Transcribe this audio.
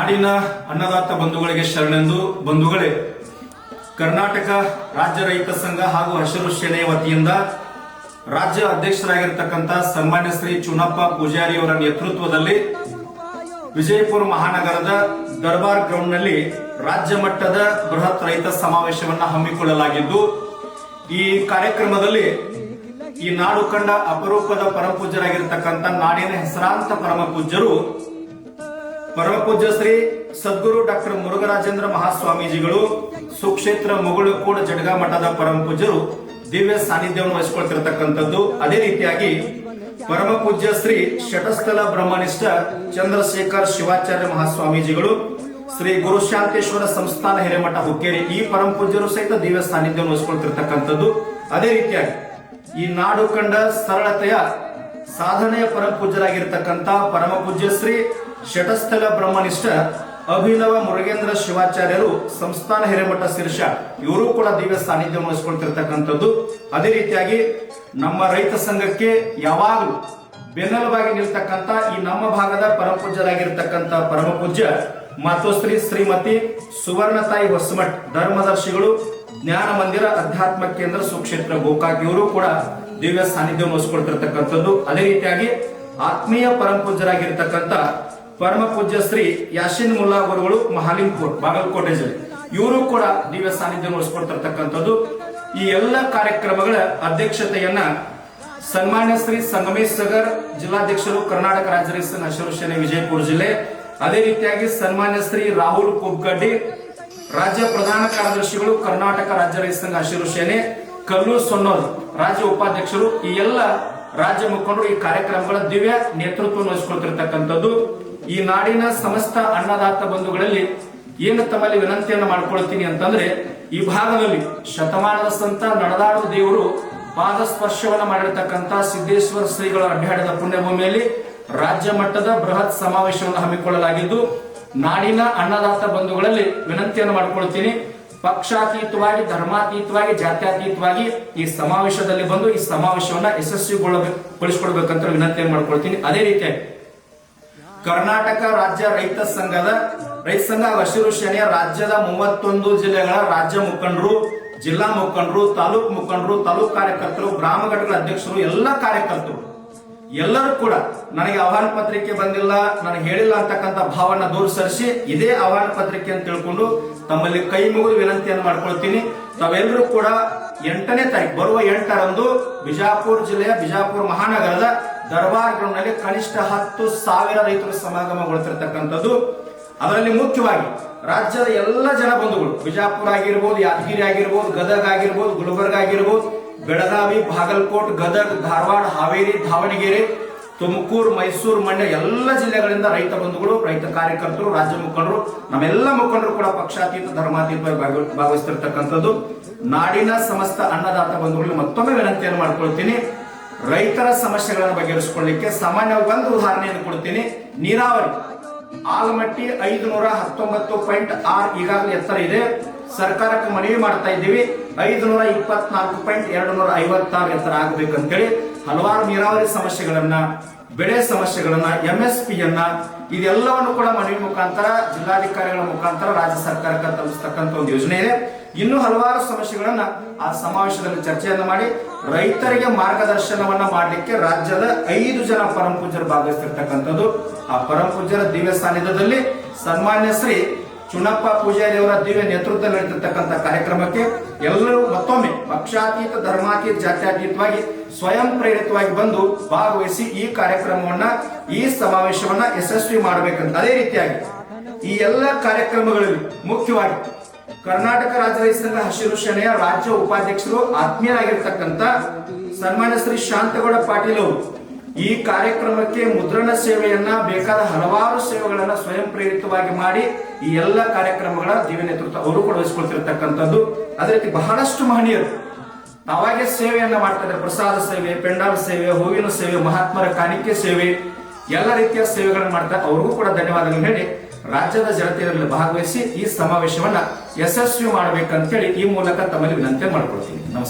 ನಾಡಿನ ಅನ್ನದಾತ ಬಂಧುಗಳಿಗೆ ಶರಣೆಂದು ಬಂಧುಗಳೇ, ಕರ್ನಾಟಕ ರಾಜ್ಯ ರೈತ ಸಂಘ ಹಾಗೂ ಹಸಿರು ಸೇನೆಯ ವತಿಯಿಂದ ರಾಜ್ಯ ಅಧ್ಯಕ್ಷರಾಗಿರ್ತಕ್ಕಂಥ ಸನ್ಮಾನ್ಯ ಶ್ರೀ ಚುನಪ್ಪ ಪೂಜಾರಿ ಅವರ ನೇತೃತ್ವದಲ್ಲಿ ವಿಜಯಪುರ ಮಹಾನಗರದ ದರ್ಬಾರ್ ಗ್ರೌಂಡ್ನಲ್ಲಿ ರಾಜ್ಯ ಮಟ್ಟದ ಬೃಹತ್ ರೈತ ಸಮಾವೇಶವನ್ನು ಹಮ್ಮಿಕೊಳ್ಳಲಾಗಿದ್ದು, ಈ ಕಾರ್ಯಕ್ರಮದಲ್ಲಿ ಈ ನಾಡು ಕಂಡ ಅಪರೂಪದ ಪರಮಪೂಜ್ಯರಾಗಿರ್ತಕ್ಕಂಥ ನಾಡಿನ ಹೆಸರಾಂತ ಪರಮಪೂಜ್ಯರು ಪರಮಪೂಜ್ಯ ಶ್ರೀ ಸದ್ಗುರು ಡಾಕ್ಟರ್ ಮುರುಘರಾಜೇಂದ್ರ ಮಹಾಸ್ವಾಮೀಜಿಗಳು, ಸುಕ್ಷೇತ್ರ ಮುಗುಳುಕೋಡ ಜಡಗಾ ಮಠದ ಪರಮಪೂಜ್ಯರು ದಿವ್ಯ ಸಾನ್ನಿಧ್ಯವನ್ನು ವಹಿಸಿಕೊಳ್ತಿರತಕ್ಕಂಥದ್ದು. ಅದೇ ರೀತಿಯಾಗಿ ಪರಮಪೂಜ್ಯ ಶ್ರೀ ಶಟಸ್ಥಲ ಬ್ರಹ್ಮನಿಷ್ಠ ಚಂದ್ರಶೇಖರ್ ಶಿವಾಚಾರ್ಯ ಮಹಾಸ್ವಾಮೀಜಿಗಳು, ಶ್ರೀ ಗುರುಶಾಂತೇಶ್ವರ ಸಂಸ್ಥಾನ ಹಿರೇಮಠ ಹುಕ್ಕೇರಿ, ಈ ಪರಮಪೂಜ್ಯರು ಸಹಿತ ದಿವ್ಯ ಸಾನ್ನಿಧ್ಯವನ್ನು ವಹಿಸಿಕೊಳ್ತಿರತಕ್ಕಂಥದ್ದು. ಅದೇ ರೀತಿಯಾಗಿ ಈ ನಾಡು ಕಂಡ ಸರಳತೆಯ ಸಾಧನೆಯ ಪರಮಪೂಜ್ಯರಾಗಿರ್ತಕ್ಕಂಥ ಪರಮಪೂಜ್ಯ ಶ್ರೀ ಶಟಸ್ಥಲ ಬ್ರಹ್ಮನಿಷ್ಠ ಅಭಿನವ ಮುರುಗೇಂದ್ರ ಶಿವಾಚಾರ್ಯರು, ಸಂಸ್ಥಾನ ಹಿರೇಮಠ ಶಿರ್ಷ, ಇವರು ಕೂಡ ದಿವ್ಯ ಸಾನ್ನಿಧ್ಯವನ್ನು ವಹಿಸಿಕೊಳ್ತಿರ್ತಕ್ಕಂಥದ್ದು. ಅದೇ ರೀತಿಯಾಗಿ ನಮ್ಮ ರೈತ ಸಂಘಕ್ಕೆ ಯಾವಾಗಲೂ ಬೆನ್ನೆಲುಬಾಗಿ ನಿಲ್ತಕ್ಕಂಥ ಈ ನಮ್ಮ ಭಾಗದ ಪರಮಪೂಜ್ಯರಾಗಿರ್ತಕ್ಕಂಥ ಪರಮಪೂಜ್ಯ ಮಾತೋಶ್ರೀ ಶ್ರೀಮತಿ ಸುವರ್ಣತಾಯಿ ಹೊಸಮಠ್ ಧರ್ಮದರ್ಶಿಗಳು, ಜ್ಞಾನ ಮಂದಿರ ಅಧ್ಯಾತ್ಮ ಕೇಂದ್ರ ಸುಕ್ಷೇತ್ರ ಗೋಕಾಕ್, ಇವರು ಕೂಡ ದಿವ್ಯ ಸಾನ್ನಿಧ್ಯವನ್ನು ವಹಿಸಿಕೊಳ್ತಿರ್ತಕ್ಕಂಥದ್ದು. ಅದೇ ರೀತಿಯಾಗಿ ಆತ್ಮೀಯ ಪರಮಪೂಜ್ಯರಾಗಿರ್ತಕ್ಕಂಥ ಪರಮಪೂಜ್ಯ ಶ್ರೀ ಯಾಶಿನ್ ಮುಲ್ಲಾ ಗುರುಗಳು ಮಹಾಲಿಂಪುರ್ ಬಾಗಲಕೋಟೆ ಜಿಲ್ಲೆ, ಇವರು ಕೂಡ ದಿವ್ಯ ಸಾನ್ನಿಧ್ಯವನ್ನು ವಹಿಸಿಕೊಳ್ತಿರ್ತಕ್ಕಂಥದ್ದು. ಈ ಎಲ್ಲ ಕಾರ್ಯಕ್ರಮಗಳ ಅಧ್ಯಕ್ಷತೆಯನ್ನ ಸನ್ಮಾನ್ಯ ಶ್ರೀ ಸಂಗಮೇಶ್ ಸಗರ್ ಜಿಲ್ಲಾಧ್ಯಕ್ಷರು, ಕರ್ನಾಟಕ ರಾಜ್ಯ ರೈತ ಸಂಘ ಹಸಿರು ಸೇನೆ ವಿಜಯಪುರ ಜಿಲ್ಲೆ. ಅದೇ ರೀತಿಯಾಗಿ ಸನ್ಮಾನ್ಯ ಶ್ರೀ ರಾಹುಲ್ ಕುಬ್ಗಡ್ಡಿ, ರಾಜ್ಯ ಪ್ರಧಾನ ಕಾರ್ಯದರ್ಶಿಗಳು, ಕರ್ನಾಟಕ ರಾಜ್ಯ ರೈತ ಸಂಘ ಹಸಿರು ಸೇನೆ, ಕಲ್ಲೂರ್ ಸೊನ್ನೋರ್ ರಾಜ್ಯ ಉಪಾಧ್ಯಕ್ಷರು, ಈ ಎಲ್ಲ ರಾಜ್ಯ ಮುಖಂಡರು ಈ ಕಾರ್ಯಕ್ರಮಗಳ ದಿವ್ಯ ನೇತೃತ್ವವನ್ನು ವಹಿಸಿಕೊಳ್ತಿರ್ತಕ್ಕಂಥದ್ದು. ಈ ನಾಡಿನ ಸಮಸ್ತ ಅನ್ನದಾತ ಬಂಧುಗಳಲ್ಲಿ ಏನು ತಮ್ಮಲ್ಲಿ ವಿನಂತಿಯನ್ನು ಮಾಡ್ಕೊಳ್ತೀನಿ ಅಂತಂದ್ರೆ, ಈ ಭಾಗದಲ್ಲಿ ಶತಮಾನದ ಸಂತ ನಡೆದಾಡುವ ದೇವರು ಪಾದ ಸ್ಪರ್ಶವನ್ನ ಮಾಡಿರ್ತಕ್ಕಂಥ ಸಿದ್ದೇಶ್ವರ ಶ್ರೀಗಳ ಅಡ್ಡಾಡದ ಪುಣ್ಯಭೂಮಿಯಲ್ಲಿ ರಾಜ್ಯ ಮಟ್ಟದ ಬೃಹತ್ ಸಮಾವೇಶವನ್ನು ಹಮ್ಮಿಕೊಳ್ಳಲಾಗಿದ್ದು, ನಾಡಿನ ಅನ್ನದಾತ ಬಂಧುಗಳಲ್ಲಿ ವಿನಂತಿಯನ್ನು ಮಾಡ್ಕೊಳ್ತೀನಿ, ಪಕ್ಷಾತೀತವಾಗಿ, ಧರ್ಮಾತೀತವಾಗಿ, ಜಾತ್ಯತೀತವಾಗಿ ಈ ಸಮಾವೇಶದಲ್ಲಿ ಬಂದು ಈ ಸಮಾವೇಶವನ್ನ ಯಶಸ್ವಿಗೊಳಿಸಿಕೊಳ್ಬೇಕಂತ ವಿನಂತಿಯನ್ನು ಮಾಡ್ಕೊಳ್ತೀನಿ. ಅದೇ ರೀತಿಯಾಗಿ ಕರ್ನಾಟಕ ರಾಜ್ಯ ರೈತ ಸಂಘ ಹಸಿರು ಸೇನೆಯ ರಾಜ್ಯದ 31 ಜಿಲ್ಲೆಗಳ ರಾಜ್ಯ ಮುಖಂಡರು, ಜಿಲ್ಲಾ ಮುಖಂಡರು, ತಾಲೂಕು ಮುಖಂಡರು, ತಾಲೂಕು ಕಾರ್ಯಕರ್ತರು, ಗ್ರಾಮ ಘಟಕಗಳ ಅಧ್ಯಕ್ಷರು, ಎಲ್ಲ ಕಾರ್ಯಕರ್ತರು ಎಲ್ಲರೂ ಕೂಡ ನನಗೆ ಆಹ್ವಾನ ಪತ್ರಿಕೆ ಬಂದಿಲ್ಲ, ನನಗೆ ಹೇಳಿಲ್ಲ ಅಂತಕ್ಕಂಥ ಭಾವನ ದೂರ ಸರಿಸಿ ಇದೇ ಆಹ್ವಾನ ಪತ್ರಿಕೆ ಅಂತ ತಿಳ್ಕೊಂಡು ತಮ್ಮಲ್ಲಿ ಕೈ ಮುಗಿದು ವಿನಂತಿಯನ್ನು ಮಾಡ್ಕೊಳ್ತೀನಿ. ತಾವೆಲ್ಲರೂ ಕೂಡ 8ನೇ ತಾರೀಕು ಬರುವ 8ರಂದು ಬಿಜಾಪುರ ಜಿಲ್ಲೆಯ ಬಿಜಾಪುರ ಮಹಾನಗರದ ದರ್ಬಾರ್ ಗ್ರೌಂಡ್ ನಲ್ಲಿ ಕನಿಷ್ಠ 10,000 ರೈತರ ಸಮಾಗಮಗೊಳ್ತಿರ್ತಕ್ಕಂಥದ್ದು. ಅದರಲ್ಲಿ ಮುಖ್ಯವಾಗಿ ರಾಜ್ಯದ ಎಲ್ಲ ಜನ ಬಂಧುಗಳು, ಬಿಜಾಪುರ ಆಗಿರ್ಬೋದು, ಯಾದಗಿರಿ ಆಗಿರ್ಬೋದು, ಗದಗ ಆಗಿರ್ಬೋದು, ಗುಲ್ಬರ್ಗ ಆಗಿರ್ಬೋದು, ಬೆಳಗಾವಿ, ಬಾಗಲಕೋಟ್, ಗದಗ, ಧಾರವಾಡ, ಹಾವೇರಿ, ದಾವಣಗೆರೆ, ತುಮಕೂರು, ಮೈಸೂರು, ಮಂಡ್ಯ ಎಲ್ಲ ಜಿಲ್ಲೆಗಳಿಂದ ರೈತ ಬಂಧುಗಳು, ರೈತ ಕಾರ್ಯಕರ್ತರು, ರಾಜ್ಯ ಮುಖಂಡರು, ನಮ್ಮೆಲ್ಲ ಮುಖಂಡರು ಕೂಡ ಪಕ್ಷಾತೀತ ಧರ್ಮಾತೀತವಾಗಿ ಭಾಗವಹಿಸ್ತಿರ್ತಕ್ಕಂಥದ್ದು. ನಾಡಿನ ಸಮಸ್ತ ಅನ್ನದಾತ ಬಂಧುಗಳಿಗೆ ಮತ್ತೊಮ್ಮೆ ವಿನಂತಿಯನ್ನು ಮಾಡ್ಕೊಳ್ತೀನಿ, ರೈತರ ಸಮಸ್ಯೆಗಳನ್ನು ಬಗೆಹರಿಸಿಕೊಳ್ಳಲಿಕ್ಕೆ ಸಾಮಾನ್ಯವಾಗಿ ಒಂದು ಉದಾಹರಣೆಯನ್ನು ಕೊಡ್ತೀನಿ. ನೀರಾವರಿ ಆಲಮಟ್ಟಿ 519.6 ಈಗಾಗಲೇ ಎತ್ತರ ಇದೆ. ಸರ್ಕಾರಕ್ಕೆ ಮನವಿ ಮಾಡ್ತಾ ಇದ್ದೀವಿ 524.256 ಎತ್ತರ ಆಗಬೇಕಂತೇಳಿ. ಹಲವಾರು ನೀರಾವರಿ ಸಮಸ್ಯೆಗಳನ್ನ, ಬೆಳೆ ಸಮಸ್ಯೆಗಳನ್ನ, MSP ಯನ್ನ, ಇದೆಲ್ಲವನ್ನು ಕೂಡ ಮನವಿ ಮುಖಾಂತರ, ಜಿಲ್ಲಾಧಿಕಾರಿಗಳ ಮುಖಾಂತರ ರಾಜ್ಯ ಸರ್ಕಾರಕ್ಕೆ ತಲುಪಿಸ್ತಕ್ಕಂಥ ಒಂದು ಯೋಜನೆ ಇದೆ. ಇನ್ನೂ ಹಲವಾರು ಸಮಸ್ಯೆಗಳನ್ನ ಆ ಸಮಾವೇಶದಲ್ಲಿ ಚರ್ಚೆಯನ್ನು ಮಾಡಿ ರೈತರಿಗೆ ಮಾರ್ಗದರ್ಶನವನ್ನ ಮಾಡಲಿಕ್ಕೆ ರಾಜ್ಯದ 5 ಜನ ಪರಮಪೂಜ್ಯರು ಭಾಗವಹಿಸಿರ್ತಕ್ಕಂಥದ್ದು. ಆ ಪರಮಪೂಜ್ಯರ ದಿವ್ಯ ಸಾನ್ನಿಧ್ಯದಲ್ಲಿ ಸನ್ಮಾನ್ಯ ಶ್ರೀ ಚುನಪ್ಪ ಪೂಜಾರಿ ಅವರ ದಿವ್ಯ ನೇತೃತ್ವ ನಡೆದಿರ್ತಕ್ಕಂಥ ಕಾರ್ಯಕ್ರಮಕ್ಕೆ ಎಲ್ಲರೂ ಮತ್ತೊಮ್ಮೆ ಪಕ್ಷಾತೀತ, ಧರ್ಮಾತೀತ, ಜಾತ್ಯತೀತವಾಗಿ ಸ್ವಯಂ ಪ್ರೇರಿತವಾಗಿ ಬಂದು ಭಾಗವಹಿಸಿ ಈ ಕಾರ್ಯಕ್ರಮವನ್ನ, ಈ ಸಮಾವೇಶವನ್ನ ಯಶಸ್ವಿ ಮಾಡಬೇಕಂತ. ಅದೇ ರೀತಿಯಾಗಿ ಈ ಎಲ್ಲ ಕಾರ್ಯಕ್ರಮಗಳಲ್ಲಿ ಮುಖ್ಯವಾಗಿ ಕರ್ನಾಟಕ ರಾಜ್ಯ ರೈತ ಸಂಘ ಹಸಿರು ಸೇನೆಯ ರಾಜ್ಯ ಉಪಾಧ್ಯಕ್ಷರು, ಆತ್ಮೀಯರಾಗಿರ್ತಕ್ಕಂಥ ಸನ್ಮಾನ್ಯ ಶ್ರೀ ಶಾಂತಗೌಡ ಪಾಟೀಲ್ ಅವರು ಈ ಕಾರ್ಯಕ್ರಮಕ್ಕೆ ಮುದ್ರಣ ಸೇವೆಯನ್ನ, ಬೇಕಾದ ಹಲವಾರು ಸೇವೆಗಳನ್ನ ಸ್ವಯಂ ಪ್ರೇರಿತವಾಗಿ ಮಾಡಿ ಈ ಎಲ್ಲ ಕಾರ್ಯಕ್ರಮಗಳ ದಿವ್ಯ ನೇತೃತ್ವ ಅವರು ಕೂಡ ವಹಿಸಿಕೊಳ್ತಿರ್ತಕ್ಕಂಥದ್ದು. ಅದೇ ರೀತಿ ಬಹಳಷ್ಟು ಮಹನೀಯರು ತಾವಾಗೆ ಸೇವೆಯನ್ನ ಮಾಡ್ತಾ ಇದ್ದಾರೆ. ಪ್ರಸಾದ ಸೇವೆ, ಪೆಂಡಾಲ್ ಸೇವೆ, ಹೂವಿನ ಸೇವೆ, ಮಹಾತ್ಮರ ಕಾಣಿಕೆ ಸೇವೆ, ಎಲ್ಲ ರೀತಿಯ ಸೇವೆಗಳನ್ನು ಮಾಡ್ತಾರೆ. ಅವ್ರಿಗೂ ಕೂಡ ಧನ್ಯವಾದಗಳು ಹೇಳಿ ರಾಜ್ಯದ ಜನತೆಯಲ್ಲಿ ಭಾಗವಹಿಸಿ ಈ ಸಮಾವೇಶವನ್ನ ಯಶಸ್ವಿ ಮಾಡಬೇಕಂತೇಳಿ ಈ ಮೂಲಕ ತಮ್ಮಲ್ಲಿ ವಿನಂತಿ ಮಾಡ್ಕೊಳ್ತೀನಿ. ನಮಸ್ಕಾರ.